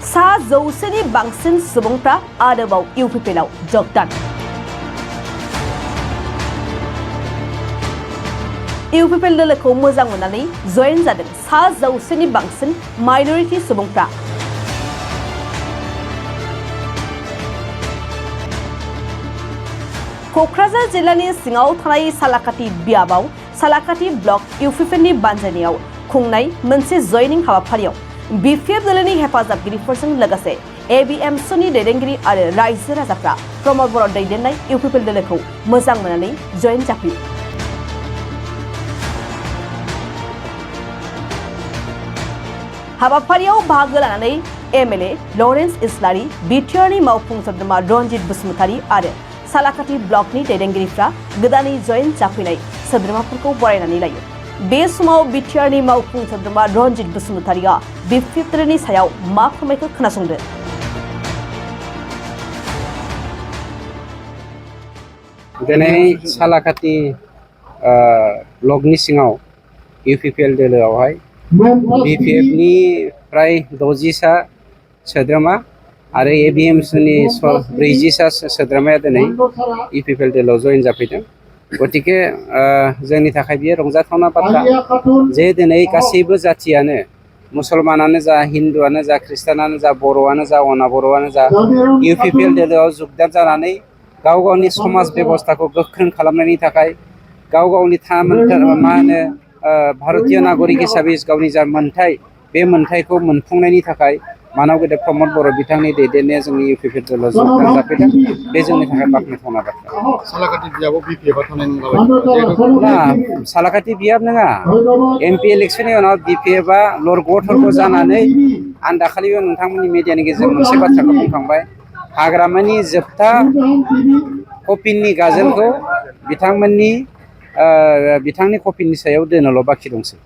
जौसेनि बांसिन सुबुंफ्रा आरोबाव इउपिपिएलआव जोगदान। इउपिपिएल दोलोखौ मोजां मोननानै जयेन जादों जौसेनि बांसिन माइनरिटी सुबुंफ्रा। क'क्राझार जिल्लानि सिङाव थानाय सालाकाटि बियाबाव सालाकाटि ब्लक इउपिपिएलनि बानजायनायाव खुंनाय मोनसे जयनिं हाबाफारियाव बिपिएफ दोलोनि हेफाजाबगिरिफोरजों लोगोसे एबिएमसुनि दैदेनगिरि आरो रायजो राजाफ्रा प्रमद बर' दैदेननाय इउपिपिएल दोलोखौ मोजां मोननानै जयेन जाफैयो। हाबाफारियाव बाहागो लानानै एमएलए लरेन्स इस्लारि, बिटिआरनि मावफुं सोद्रोमा रनजित बसुमतारी आरो सालाकाटि ब्लकनि दैदेनगिरिफ्रा गोदानै जयेन जाफैनाय सोद्रोमाफोरखौ बरायनानै लायो। बे समाव बिटिआरनि मावफुं सोद्रोमा रनजित बसुमतारीआ बिपिएफ दोलोनि सायाव मा फोरमायखो खोनासंदो। दिनै सालाकाटि ब्लकनि सिङाव इउपिपिएल दोलोआवहाय बिपिएफनि फ्राय 60सा सोद्रोमा आरो एबिएमसुनि 40सा सोद्रोमाया दिनै इउपिपिएल दोलोआव जयेन जाफैदों। गतिके जोंनि थाखाय बियो रंजाथावना बाथ्रा जे दिनै गासैबो जाथियानो मुसलमानानो जा, हिन्दुआनो जा, ख्रिस्टानानो जा, बर'आनो जा, अना बर'आनो जा इउपिपिएल दोलोआव जोगदान जानानै गाव गावनि समाज बेबस्थाखौ गोख्रों खालामनायनि थाखाय गाव गावनि भारतीय नागरिक हिसाबै गावनि जा मोनथाय बे मोनथायखौ मोनफुंनायनि थाखाय मानव गेदेर प्रमद बर' बिथांनि दैदेननाया जोंनि इउपिपिएल दोलोआव जोगदान जाफैदों। बे जोंनि थाखाय बाख्नायथावना बाथ्रा। सालाकाटि बियाबाव बिपिएफआ थानाय नंला। सालाकाटि बियाब नङा, एमपि इलेक्सननि उनाव बिपिएफआ लर्ड गथरखौ जानानै आं दाखालिबो नोंथांमोननि मिडियानि गेजेरजों मोनसे बाथ्राखौ बुंखांबाय। हाग्रामानि जोबथा कफिननि गाजोलखौ बिथांनि कफिननि सायाव दोनोल' बाखि दंसै।